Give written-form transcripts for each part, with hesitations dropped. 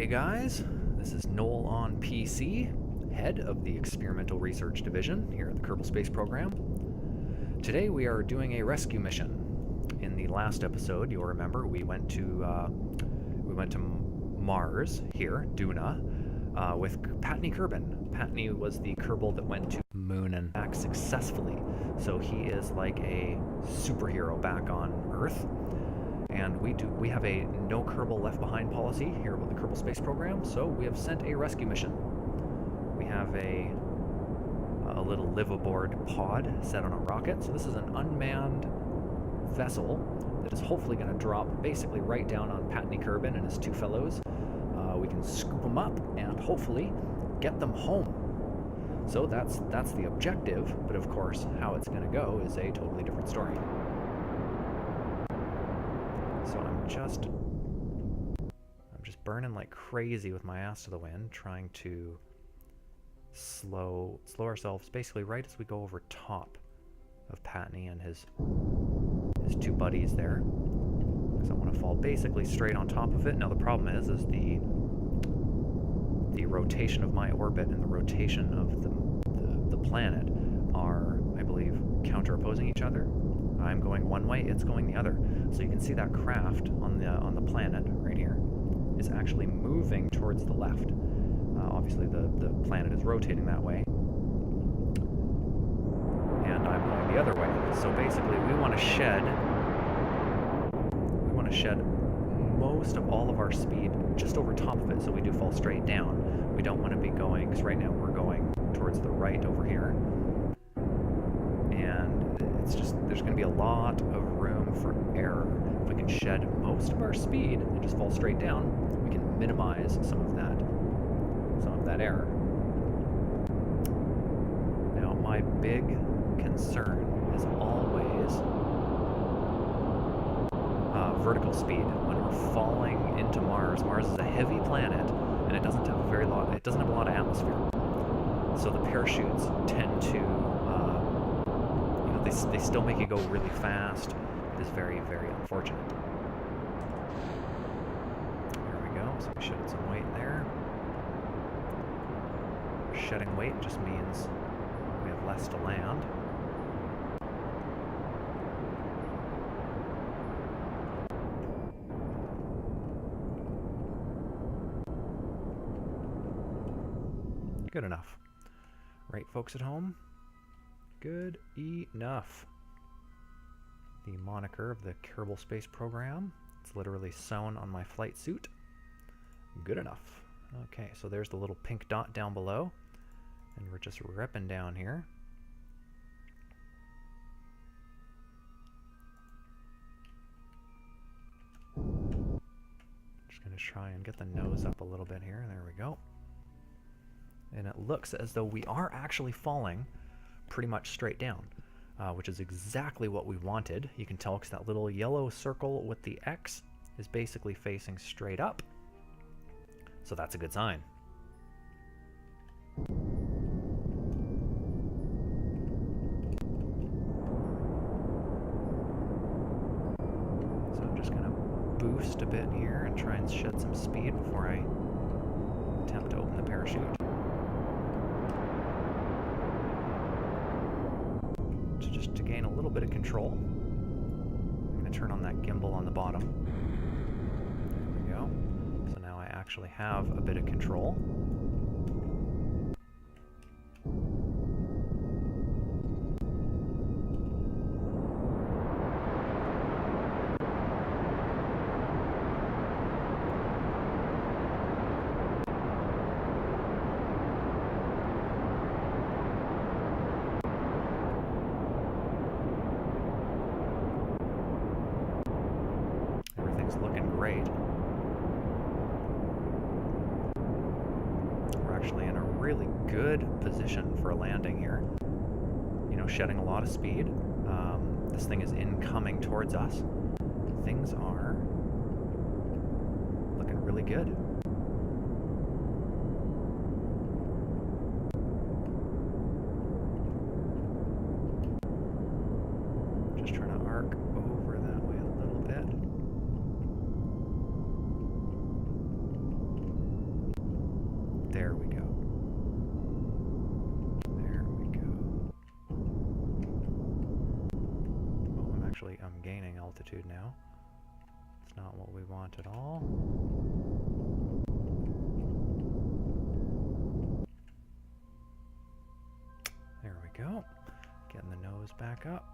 Hey guys, this is NOELonPC, head of the Experimental Research Division here at the Kerbal Space Program. Today we are doing a rescue mission. In the last episode, you'll remember, we went to Mars here, Duna, with Patney Kerbin. Patney was the Kerbal that went to the moon and back successfully, so he is like a superhero back on Earth. And we have a no Kerbal left behind policy here with the Kerbal Space Program, so we have sent a rescue mission. We have a little live aboard pod set on a rocket, so this is an unmanned vessel that is hopefully going to drop basically right down on Patney Kerbin and his two fellows. We can scoop them up and hopefully get them home. So that's the objective, but of course how it's going to go is a totally different story. So I'm just burning like crazy with my ass to the wind, trying to slow ourselves basically right as we go over top of Patney and his two buddies there, because I want to fall basically straight on top of it. Now the problem is the rotation of my orbit and the rotation of the planet are, I believe, counter-opposing each other. I'm going one way, it's going the other. So you can see that craft on the planet right here is actually moving towards the left. Obviously the planet is rotating that way, and I'm going the other way. So basically we want to shed most of all of our speed just over top of it, so we do fall straight down. We don't want to be going, because right now we're going towards the right over here, and it's just, there's going to be a lot of room for error. If we can shed most of our speed and just fall straight down, we can minimize some of that error. Now my big concern is always vertical speed. When we're falling into Mars, Mars is a heavy planet and it doesn't have a lot of atmosphere. So the parachutes tend to they still make you go really fast. It is very, very unfortunate. There we go. So we shed some weight there. Shedding weight just means we have less to land. Good enough. Right, folks at home? Good enough. The moniker of the Kerbal Space Program. It's literally sewn on my flight suit. Good enough. Okay, so there's the little pink dot down below, and we're just ripping down here. Just gonna try and get the nose up a little bit here. There we go. And it looks as though we are actually falling pretty much straight down, which is exactly what we wanted. You can tell because that little yellow circle with the X is basically facing straight up. So that's a good sign. So I'm just going to boost a bit here and try and shed some speed before I attempt to open the parachute. Just to gain a little bit of control. I'm going to turn on that gimbal on the bottom. There we go. So now I actually have a bit of control. Looking great. We're actually in a really good position for a landing here. You know, shedding a lot of speed. This thing is incoming towards us. Things are looking really good. Just trying to arc over that way a little bit. There we go. There we go. Oh, I'm gaining altitude now. It's not what we want at all. There we go. Getting the nose back up.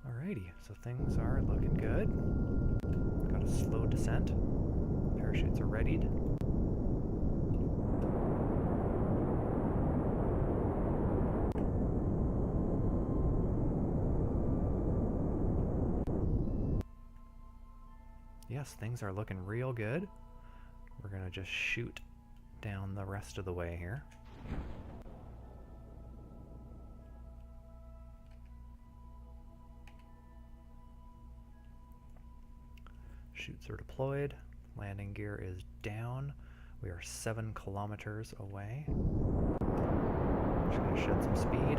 Alrighty, so things are looking good. Got a slow descent. Parachutes are readied. Yes, things are looking real good. We're gonna just shoot down the rest of the way here. Chutes are deployed. Landing gear is down. We are 7 kilometers away. Just gonna shed some speed.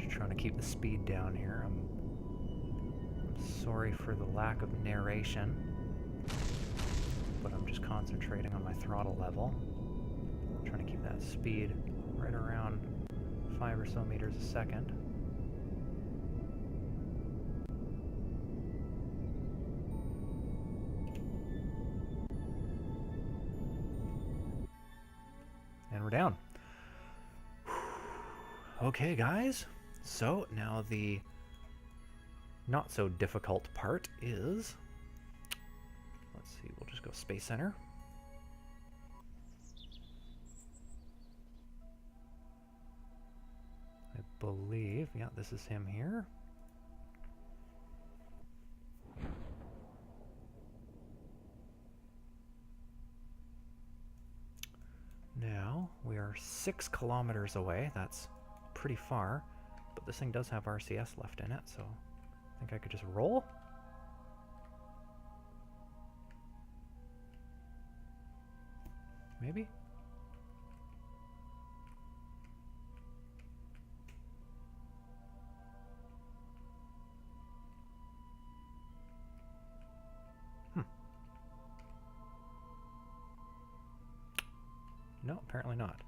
Trying to keep the speed down here. I'm sorry for the lack of narration, but I'm just concentrating on my throttle level. I'm trying to keep that speed right around 5 or so meters a second. And we're down. Okay, guys. So now the not so difficult part is, let's see, we'll just go Space Center. I believe, yeah, this is him here. Now we are 6 kilometers away. That's pretty far. But this thing does have RCS left in it, so I think I could just roll. Maybe? No, apparently not.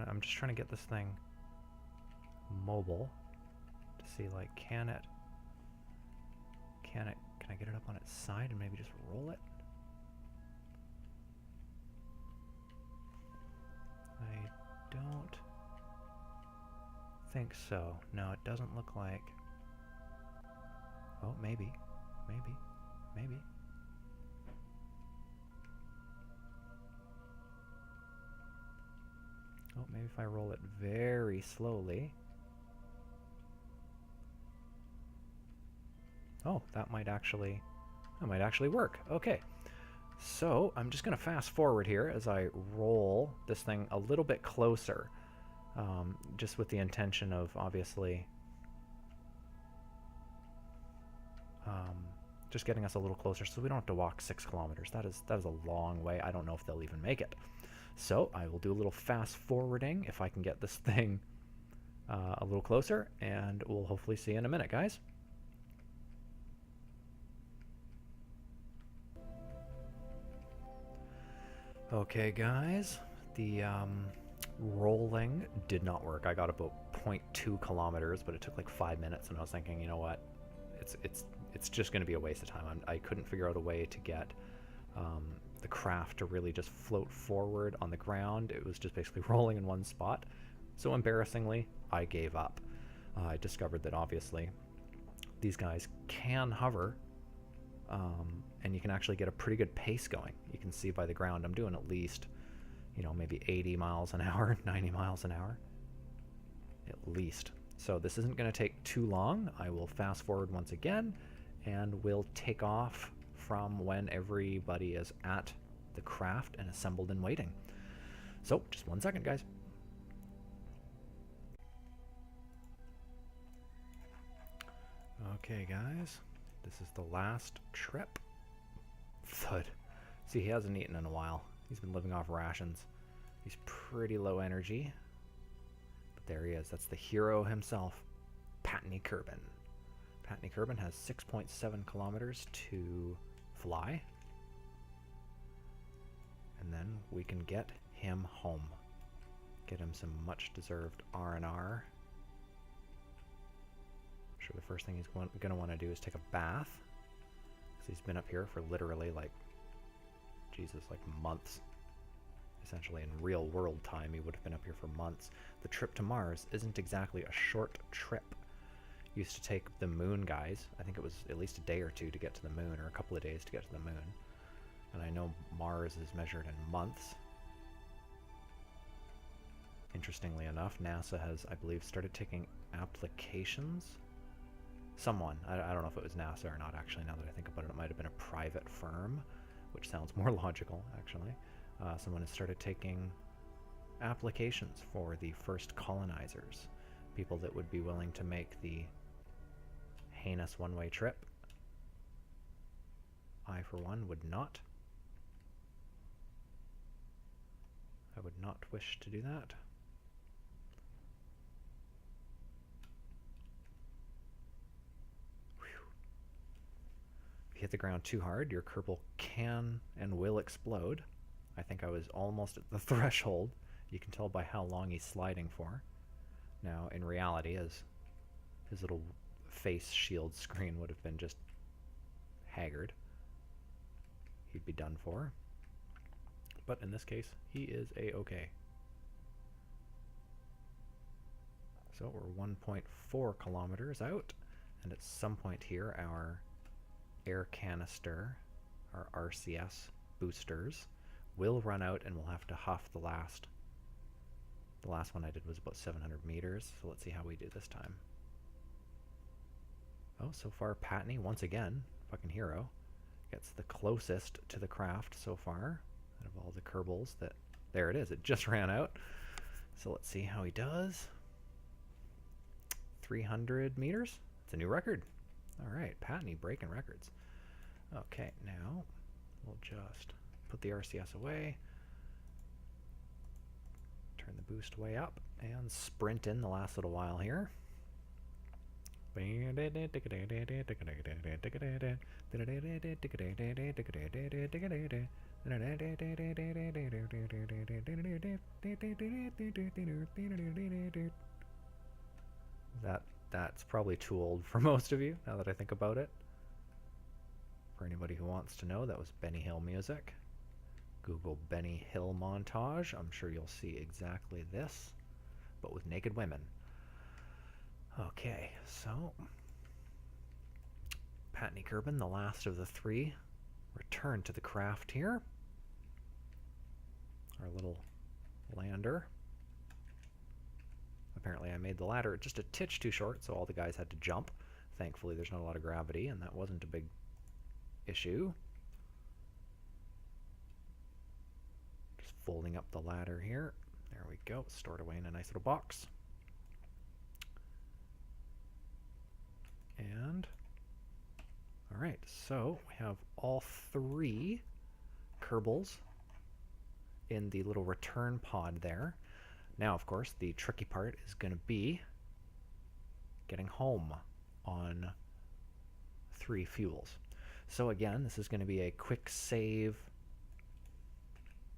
I'm just trying to get this thing mobile to see, like, can I get it up on its side and maybe just roll it? I don't think so. No, it doesn't look like. Oh, maybe. Oh, maybe if I roll it very slowly. Oh, that might actually work. Okay. So, I'm just going to fast forward here as I roll this thing a little bit closer. Just with the intention of, obviously, just getting us a little closer so we don't have to walk 6 kilometers. That is a long way. I don't know if they'll even make it. So I will do a little fast forwarding if I can get this thing a little closer, and we'll hopefully see you in a minute, guys. Okay, guys, the rolling did not work. I got about 0.2 kilometers, but it took like 5 minutes, and I was thinking, you know what, it's just going to be a waste of time. I couldn't figure out a way to get the craft to really just float forward on the ground. It was just basically rolling in one spot. So embarrassingly, I gave up. I discovered that obviously these guys can hover and you can actually get a pretty good pace going. You can see by the ground I'm doing at least, you know, maybe 80 miles an hour, 90 miles an hour, at least. So this isn't going to take too long. I will fast forward once again, and we'll take off from when everybody is at the craft and assembled and waiting. So just 1 second, guys. Okay, guys, this is the last trip. Thud. See, he hasn't eaten in a while. He's been living off rations. He's pretty low energy. But there he is. That's the hero himself, Patney Kerbal. Patney Kerbal has 6.7 kilometers to fly. And then we can get him home. Get him some much-deserved R&R. I'm sure the first thing he's going to want to do is take a bath. Because he's been up here for literally, like, Jesus, like months. Essentially, in real world time, he would have been up here for months. The trip to Mars isn't exactly a short trip. Used to take the moon guys, I think it was at least a day or two to get to the moon, or a couple of days to get to the moon. And I know Mars is measured in months. Interestingly enough, NASA has, I believe, started taking applications. Someone, I don't know if it was NASA or not, actually, now that I think about it, it might have been a private firm, which sounds more logical, actually. Someone has started taking applications for the first colonizers, people that would be willing to make the heinous one-way trip. I, for one, would not. I would not wish to do that. If you hit the ground too hard, your Kerbal can and will explode. I think I was almost at the threshold. You can tell by how long he's sliding for. Now, in reality, as his little face shield screen would have been just haggard, he'd be done for. But in this case, he is a-okay. So we're 1.4 kilometers out, and at some point here, our air canister, our RCS boosters, will run out, and we'll have to huff the last. The last one I did was about 700 meters, so let's see how we do this time. Oh, so far Patney, once again, fucking hero, gets the closest to the craft so far out of all the Kerbals that... There it is, it just ran out. So let's see how he does. 300 meters? It's a new record. Alright, Patney breaking records. Okay, now we'll just put the RCS away, turn the boost way up, and sprint in the last little while here. That's probably too old for most of you, now that I think about it. For anybody who wants to know, that was Benny Hill music. Google Benny Hill montage. I'm sure you'll see exactly this, but with naked women. Okay, so Patney Kerbal, the last of the three, return to the craft here. Our little lander. Apparently I made the ladder just a titch too short, so all the guys had to jump. Thankfully there's not a lot of gravity, and that wasn't a big issue. Just folding up the ladder here. There we go, stored away in a nice little box. And alright, so we have all three Kerbals in the little return pod there. Now, of course, the tricky part is going to be getting home on 3 fuels. So again, this is going to be a quick save,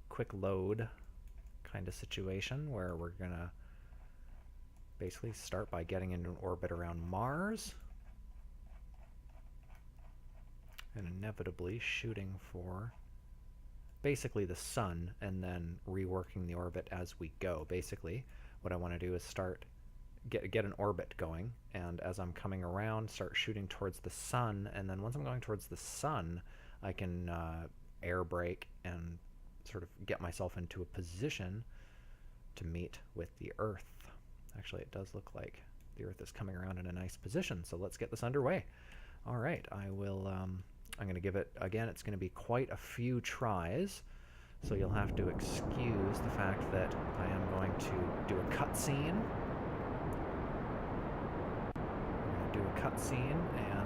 quick load kind of situation where we're going to basically start by getting into an orbit around Mars and inevitably shooting for basically the sun and then reworking the orbit as we go. Basically, what I want to do is start get an orbit going, and as I'm coming around, start shooting towards the sun, and then once I'm going towards the sun, I can air brake and sort of get myself into a position to meet with the Earth. Actually, it does look like the Earth is coming around in a nice position, so let's get this underway. All right, I'm going to give it, again, it's going to be quite a few tries, so you'll have to excuse the fact that I am going to do a cutscene. We're going to do a cutscene and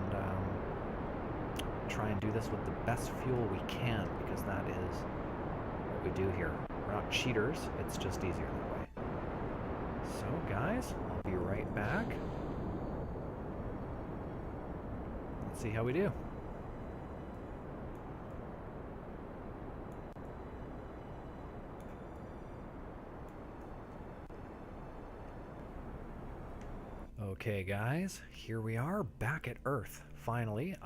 try and do this with the best fuel we can, because that is what we do here. We're not cheaters, it's just easier that way. So guys, I'll be right back. Let's see how we do. Okay guys, here we are back at Earth. Finally,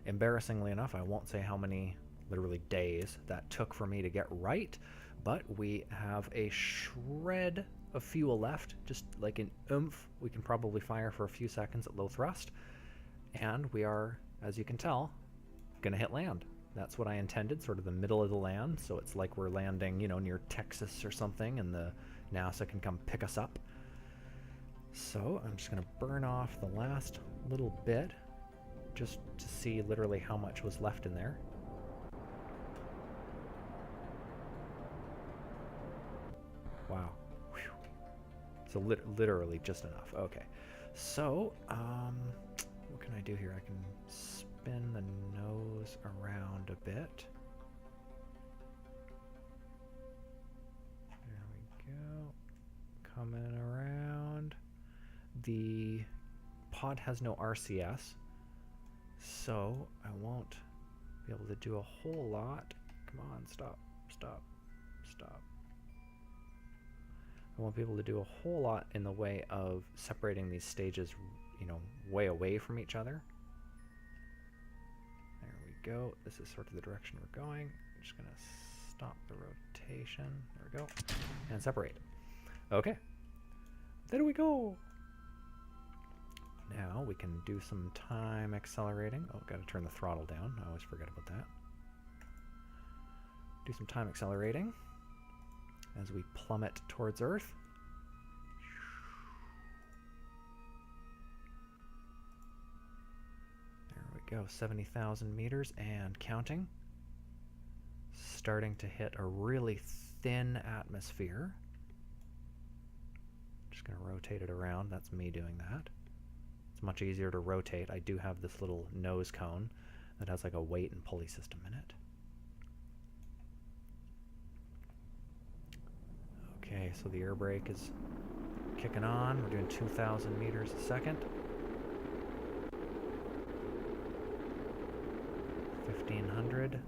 embarrassingly enough, I won't say how many literally days that took for me to get right, but we have a shred of fuel left, just like an oomph. We can probably fire for a few seconds at low thrust, and we are, as you can tell, gonna hit land. That's what I intended, sort of the middle of the land, so it's like we're landing, you know, near Texas or something, and the NASA can come pick us up. So I'm just going to burn off the last little bit just to see literally how much was left in there. Wow. Whew. So literally just enough. Okay. So, what can I do here? I can spin the nose around a bit. There we go. Coming around. The pod has no RCS, so I won't be able to do a whole lot. Come on, stop. I won't be able to do a whole lot in the way of separating these stages, you know, way away from each other. There we go. This is sort of the direction we're going. I'm just going to stop the rotation. There we go. And separate. Okay. There we go. Now we can do some time accelerating. Oh, got to turn the throttle down. I always forget about that. Do some time accelerating as we plummet towards Earth. There we go, 70,000 meters and counting. Starting to hit a really thin atmosphere. Just going to rotate it around. That's me doing that. It's much easier to rotate. I do have this little nose cone that has like a weight and pulley system in it. Okay, so the air brake is kicking on. We're doing 2,000 meters a second. 1,500.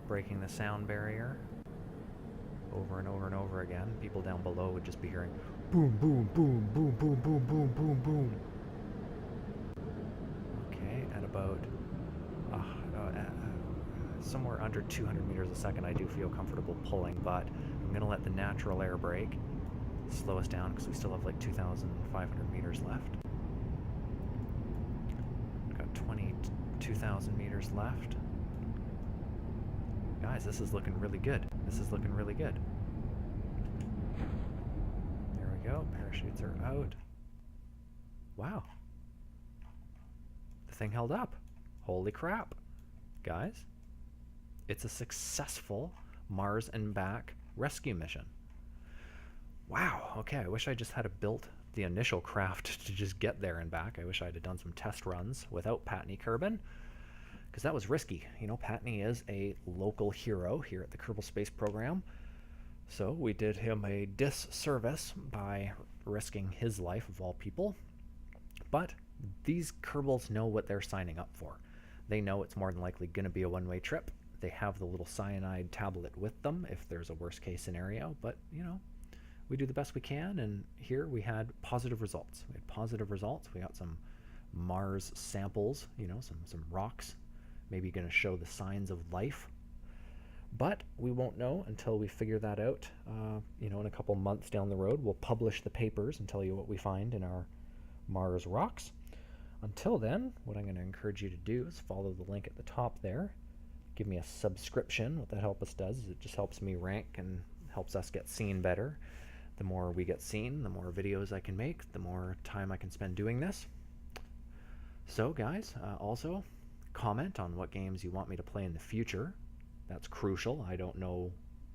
Breaking the sound barrier. Over and over and over again. People down below would just be hearing boom, boom, boom, boom, boom, boom, boom, boom, boom. Okay, at about somewhere under 200 meters a second, I do feel comfortable pulling, but I'm going to let the natural air brake slow us down because we still have like 2,500 meters left. Got 22,000 meters left. Guys, this is looking really good. This is looking really good. There we go. Parachutes are out. Wow. The thing held up. Holy crap. Guys, it's a successful Mars and back rescue mission. Wow. Okay, I wish I just had built the initial craft to just get there and back. I wish I had done some test runs without Patney Kerbin, because that was risky. You know, Patney is a local hero here at the Kerbal Space Program, so we did him a disservice by risking his life, of all people. But these Kerbals know what they're signing up for. They know it's more than likely going to be a one-way trip. They have the little cyanide tablet with them if there's a worst-case scenario, but, you know, we do the best we can, and here we had positive results. We had positive results. We got some Mars samples, you know, some rocks, maybe going to show the signs of life. But we won't know until we figure that out, you know, in a couple months down the road. We'll publish the papers and tell you what we find in our Mars rocks. Until then, what I'm going to encourage you to do is follow the link at the top there. Give me a subscription. What that helps us does is it just helps me rank and helps us get seen better. The more we get seen, the more videos I can make, the more time I can spend doing this. So guys, also comment on what games you want me to play in the future. That's crucial. I don't know.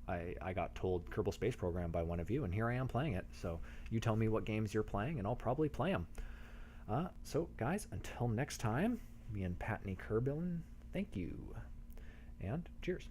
I got told Kerbal Space Program by one of you, and here I am playing it. So you tell me what games you're playing, and I'll probably play them. So guys, until next time, me and Patney Kerbal, thank you, and cheers.